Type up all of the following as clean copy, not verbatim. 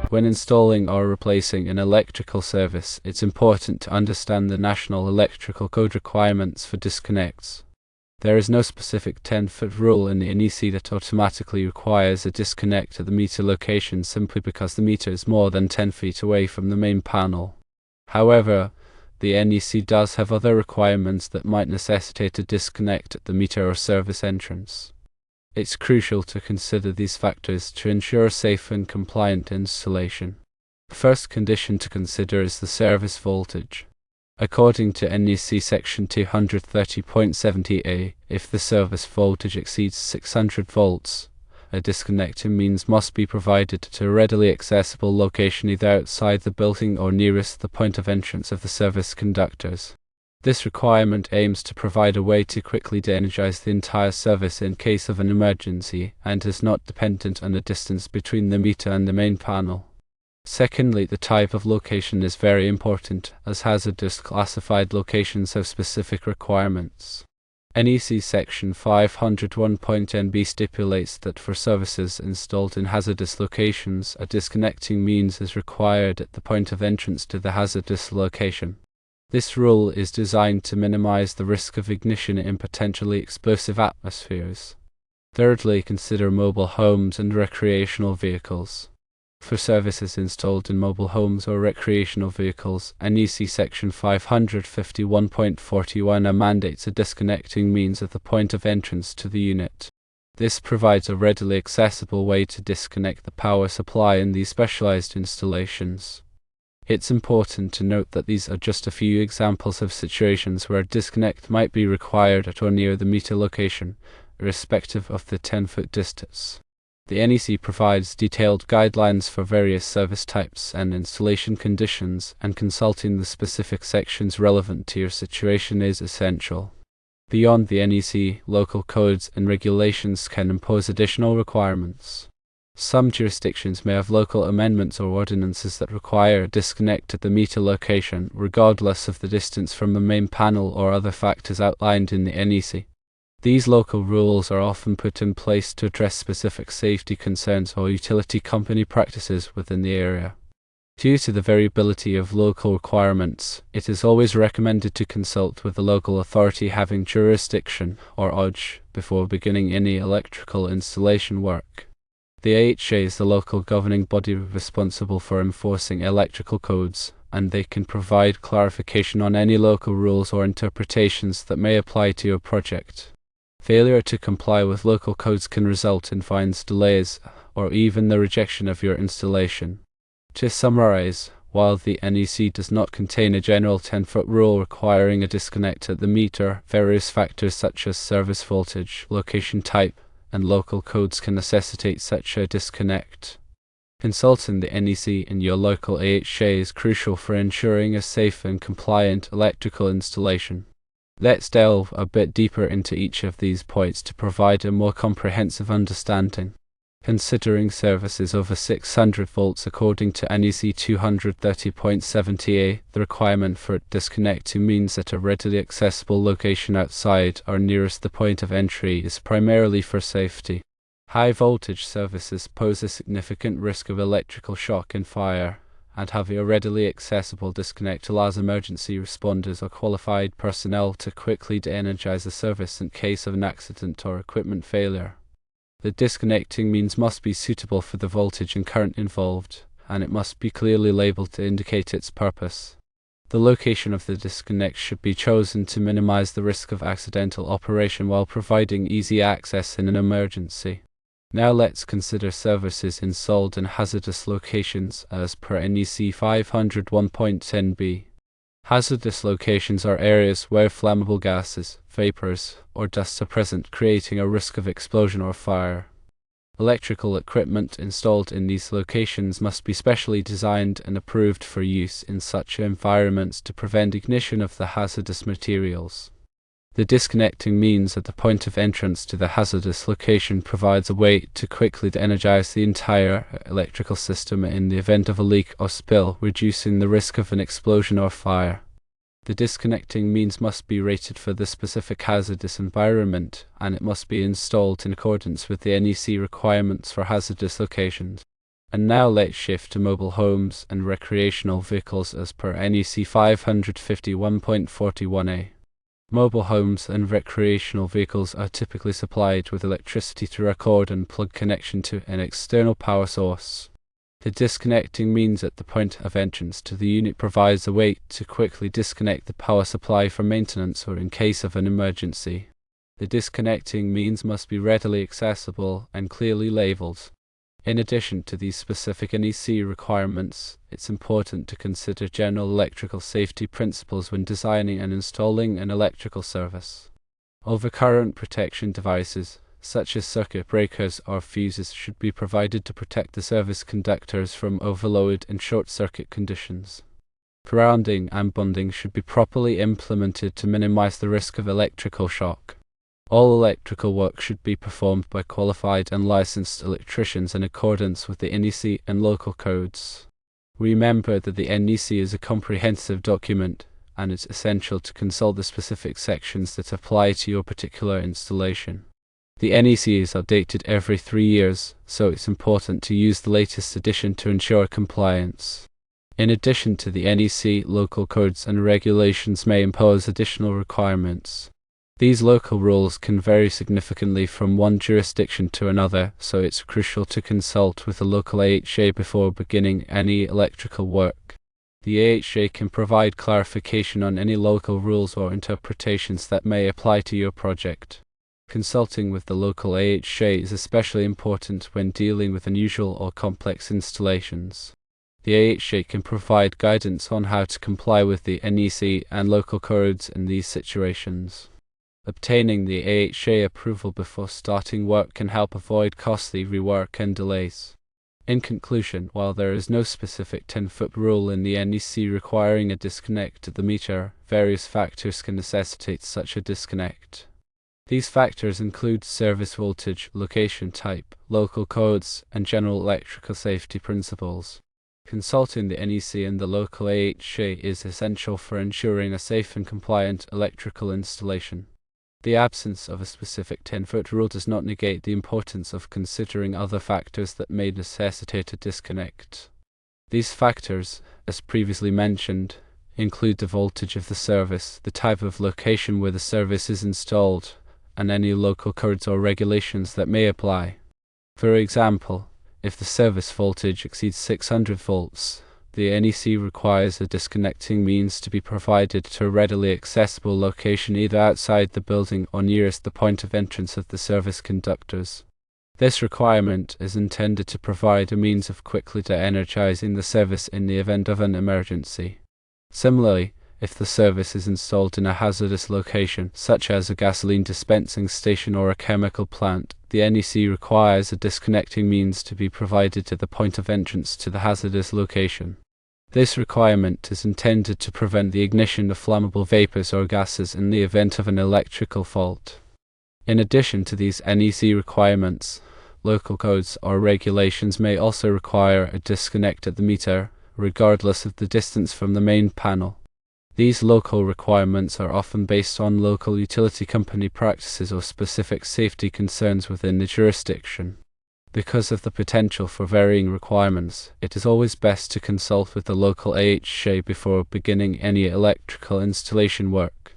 When installing or replacing an electrical service, it's important to understand the National Electrical Code requirements for disconnects. There is no specific 10-foot rule in the NEC that automatically requires a disconnect at the meter location simply because the meter is more than 10 feet away from the main panel. However, the NEC does have other requirements that might necessitate a disconnect at the meter or service entrance. It's crucial to consider these factors to ensure a safe and compliant installation. The first condition to consider is the service voltage. According to NEC section 230.70a, if the service voltage exceeds 600 volts, a disconnecting means must be provided to a readily accessible location either outside the building or nearest the point of entrance of the service conductors. This requirement aims to provide a way to quickly de-energize the entire service in case of an emergency and is not dependent on the distance between the meter and the main panel. Secondly, the type of location is very important, as hazardous classified locations have specific requirements. NEC section 501.NB stipulates that for services installed in hazardous locations, a disconnecting means is required at the point of entrance to the hazardous location. This rule is designed to minimize the risk of ignition in potentially explosive atmospheres. Thirdly, consider mobile homes and recreational vehicles. For services installed in mobile homes or recreational vehicles, NEC section 551.41 mandates a disconnecting means at the point of entrance to the unit. This provides a readily accessible way to disconnect the power supply in these specialized installations. It's important to note that these are just a few examples of situations where a disconnect might be required at or near the meter location, irrespective of the 10-foot distance. The NEC provides detailed guidelines for various service types and installation conditions, and consulting the specific sections relevant to your situation is essential. Beyond the NEC, local codes and regulations can impose additional requirements. Some jurisdictions may have local amendments or ordinances that require a disconnect at the meter location, regardless of the distance from the main panel or other factors outlined in the NEC. These local rules are often put in place to address specific safety concerns or utility company practices within the area. Due to the variability of local requirements, it is always recommended to consult with the local authority having jurisdiction, or OJ, before beginning any electrical installation work. The AHA is the local governing body responsible for enforcing electrical codes, and they can provide clarification on any local rules or interpretations that may apply to your project. Failure to comply with local codes can result in fines, delays, or even the rejection of your installation. To summarize, while the NEC does not contain a general 10-foot rule requiring a disconnect at the meter, various factors such as service voltage, location type, and local codes can necessitate such a disconnect. Consulting the NEC in your local AHA is crucial for ensuring a safe and compliant electrical installation. Let's delve a bit deeper into each of these points to provide a more comprehensive understanding. Considering services over 600 volts according to NEC 230.70a, the requirement for disconnecting means at a readily accessible location outside or nearest the point of entry is primarily for safety. High voltage services pose a significant risk of electrical shock and fire, and having a readily accessible disconnect allows emergency responders or qualified personnel to quickly de-energize the service in case of an accident or equipment failure. The disconnecting means must be suitable for the voltage and current involved, and it must be clearly labeled to indicate its purpose. The location of the disconnect should be chosen to minimize the risk of accidental operation while providing easy access in an emergency. Now let's consider services installed in hazardous locations as per NEC 501.10b. Hazardous locations are areas where flammable gases, vapors, or dust are present, creating a risk of explosion or fire. Electrical equipment installed in these locations must be specially designed and approved for use in such environments to prevent ignition of the hazardous materials. The disconnecting means at the point of entrance to the hazardous location provides a way to quickly de-energize the entire electrical system in the event of a leak or spill, reducing the risk of an explosion or fire. The disconnecting means must be rated for the specific hazardous environment, and it must be installed in accordance with the NEC requirements for hazardous locations. And now let's shift to mobile homes and recreational vehicles as per NEC 551.41a. Mobile homes and recreational vehicles are typically supplied with electricity through a cord and plug connection to an external power source. The disconnecting means at the point of entrance to the unit provides a way to quickly disconnect the power supply for maintenance or in case of an emergency. The disconnecting means must be readily accessible and clearly labeled. In addition to these specific NEC requirements, it's important to consider general electrical safety principles when designing and installing an electrical service. Overcurrent protection devices, such as circuit breakers or fuses, should be provided to protect the service conductors from overload and short-circuit conditions. Grounding and bonding should be properly implemented to minimize the risk of electrical shock. All electrical work should be performed by qualified and licensed electricians in accordance with the NEC and local codes. Remember that the NEC is a comprehensive document, and it's essential to consult the specific sections that apply to your particular installation. The NEC is updated every 3 years, so it's important to use the latest edition to ensure compliance. In addition to the NEC, local codes and regulations may impose additional requirements. These local rules can vary significantly from one jurisdiction to another, so it's crucial to consult with the local AHA before beginning any electrical work. The AHA can provide clarification on any local rules or interpretations that may apply to your project. Consulting with the local AHA is especially important when dealing with unusual or complex installations. The AHA can provide guidance on how to comply with the NEC and local codes in these situations. Obtaining the AHA approval before starting work can help avoid costly rework and delays. In conclusion, while there is no specific 10-foot rule in the NEC requiring a disconnect at the meter, various factors can necessitate such a disconnect. These factors include service voltage, location type, local codes, and general electrical safety principles. Consulting the NEC and the local AHA is essential for ensuring a safe and compliant electrical installation. The absence of a specific 10-foot rule does not negate the importance of considering other factors that may necessitate a disconnect. These factors, as previously mentioned, include the voltage of the service, the type of location where the service is installed, and any local codes or regulations that may apply. For example, if the service voltage exceeds 600 volts, the NEC requires a disconnecting means to be provided to a readily accessible location either outside the building or nearest the point of entrance of the service conductors. This requirement is intended to provide a means of quickly de-energizing the service in the event of an emergency. Similarly, if the service is installed in a hazardous location, such as a gasoline dispensing station or a chemical plant, the NEC requires a disconnecting means to be provided to the point of entrance to the hazardous location. This requirement is intended to prevent the ignition of flammable vapors or gases in the event of an electrical fault. In addition to these NEC requirements, local codes or regulations may also require a disconnect at the meter, regardless of the distance from the main panel. These local requirements are often based on local utility company practices or specific safety concerns within the jurisdiction. Because of the potential for varying requirements, it is always best to consult with the local AHA before beginning any electrical installation work.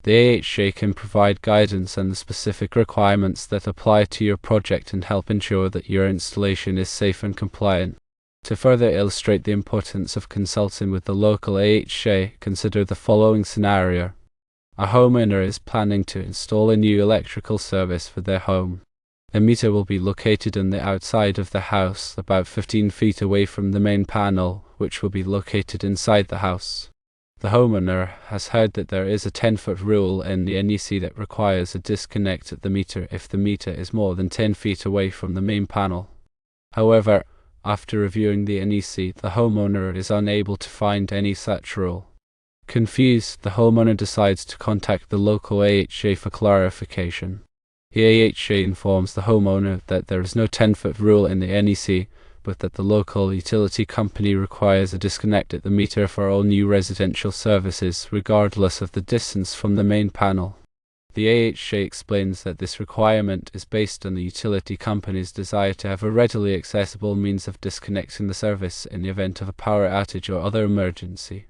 The AHA can provide guidance on the specific requirements that apply to your project and help ensure that your installation is safe and compliant. To further illustrate the importance of consulting with the local AHA, consider the following scenario. A homeowner is planning to install a new electrical service for their home. The meter will be located on the outside of the house, about 15 feet away from the main panel, which will be located inside the house. The homeowner has heard that there is a 10-foot rule in the NEC that requires a disconnect at the meter if the meter is more than 10 feet away from the main panel. However, after reviewing the NEC, the homeowner is unable to find any such rule. Confused, the homeowner decides to contact the local AHA for clarification. The AHA informs the homeowner that there is no 10-foot rule in the NEC, but that the local utility company requires a disconnect at the meter for all new residential services, regardless of the distance from the main panel. The AHJ explains that this requirement is based on the utility company's desire to have a readily accessible means of disconnecting the service in the event of a power outage or other emergency.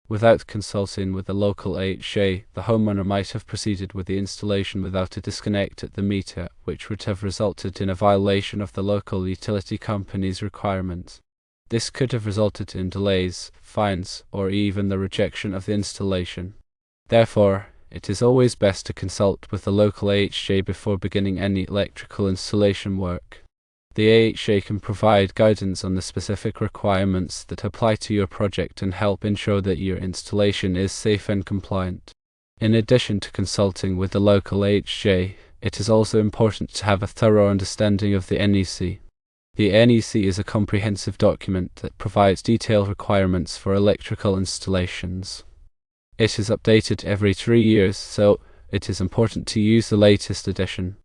Without consulting with the local AHJ, the homeowner might have proceeded with the installation without a disconnect at the meter, which would have resulted in a violation of the local utility company's requirements. This could have resulted in delays, fines, or even the rejection of the installation. Therefore, it is always best to consult with the local AHJ before beginning any electrical installation work. The AHJ can provide guidance on the specific requirements that apply to your project and help ensure that your installation is safe and compliant. In addition to consulting with the local AHJ, it is also important to have a thorough understanding of the NEC. The NEC is a comprehensive document that provides detailed requirements for electrical installations. It is updated every 3 years, so it is important to use the latest edition.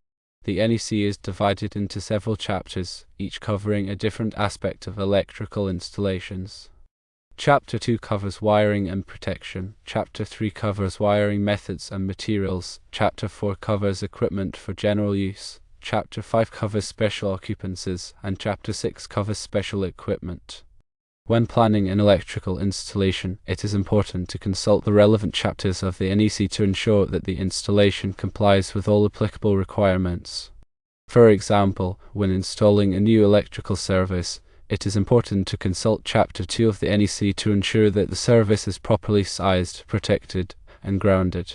The NEC is divided into several chapters, each covering a different aspect of electrical installations. Chapter 2 covers wiring and protection. Chapter 3 covers wiring methods and materials. Chapter 4 covers equipment for general use. Chapter 5 covers special occupancies, and Chapter 6 covers special equipment. When planning an electrical installation, it is important to consult the relevant chapters of the NEC to ensure that the installation complies with all applicable requirements. For example, when installing a new electrical service, it is important to consult Chapter 2 of the NEC to ensure that the service is properly sized, protected, and grounded.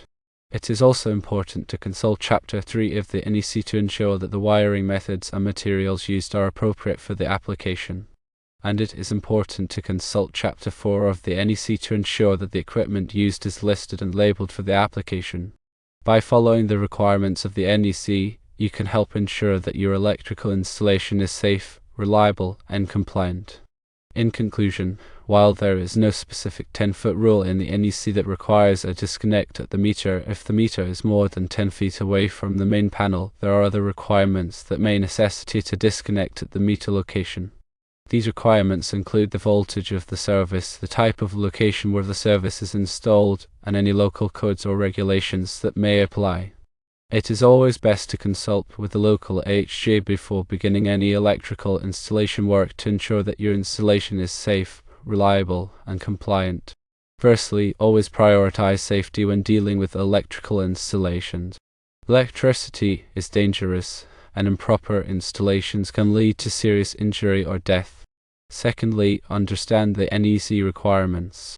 It is also important to consult Chapter 3 of the NEC to ensure that the wiring methods and materials used are appropriate for the application. And it is important to consult Chapter 4 of the NEC to ensure that the equipment used is listed and labeled for the application. By following the requirements of the NEC, you can help ensure that your electrical installation is safe, reliable, and compliant. In conclusion, while there is no specific 10-foot rule in the NEC that requires a disconnect at the meter if the meter is more than 10 feet away from the main panel, there are other requirements that may necessitate a disconnect at the meter location. These requirements include the voltage of the service, the type of location where the service is installed, and any local codes or regulations that may apply. It is always best to consult with the local AHJ before beginning any electrical installation work to ensure that your installation is safe, reliable, and compliant. Firstly, always prioritize safety when dealing with electrical installations. Electricity is dangerous, and improper installations can lead to serious injury or death. Secondly, understand the NEC requirements.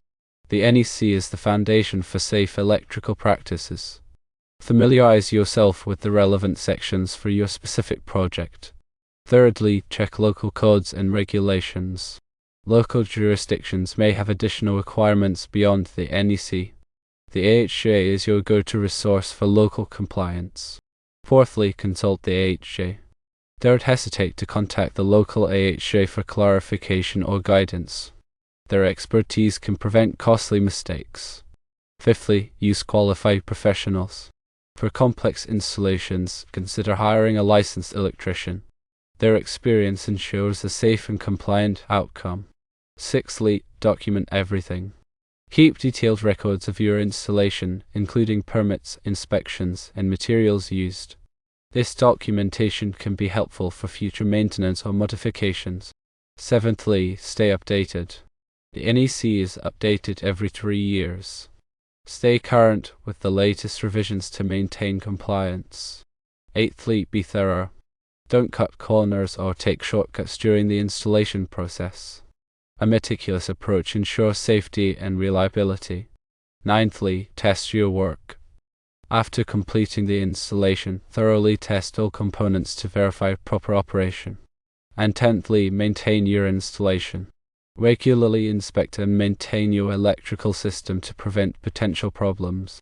The NEC is the foundation for safe electrical practices. Familiarize yourself with the relevant sections for your specific project. Thirdly, check local codes and regulations. Local jurisdictions may have additional requirements beyond the NEC. The AHJ is your go-to resource for local compliance. Fourthly, consult the AHJ. Don't hesitate to contact the local AHJ for clarification or guidance. Their expertise can prevent costly mistakes. Fifthly, use qualified professionals. For complex installations, consider hiring a licensed electrician. Their experience ensures a safe and compliant outcome. Sixthly, document everything. Keep detailed records of your installation, including permits, inspections, and materials used. This documentation can be helpful for future maintenance or modifications. Seventhly, stay updated. The NEC is updated every 3 years. Stay current with the latest revisions to maintain compliance. Eighthly, be thorough. Don't cut corners or take shortcuts during the installation process. A meticulous approach ensures safety and reliability. Ninthly, test your work. After completing the installation, thoroughly test all components to verify proper operation. And tenthly, maintain your installation. Regularly inspect and maintain your electrical system to prevent potential problems.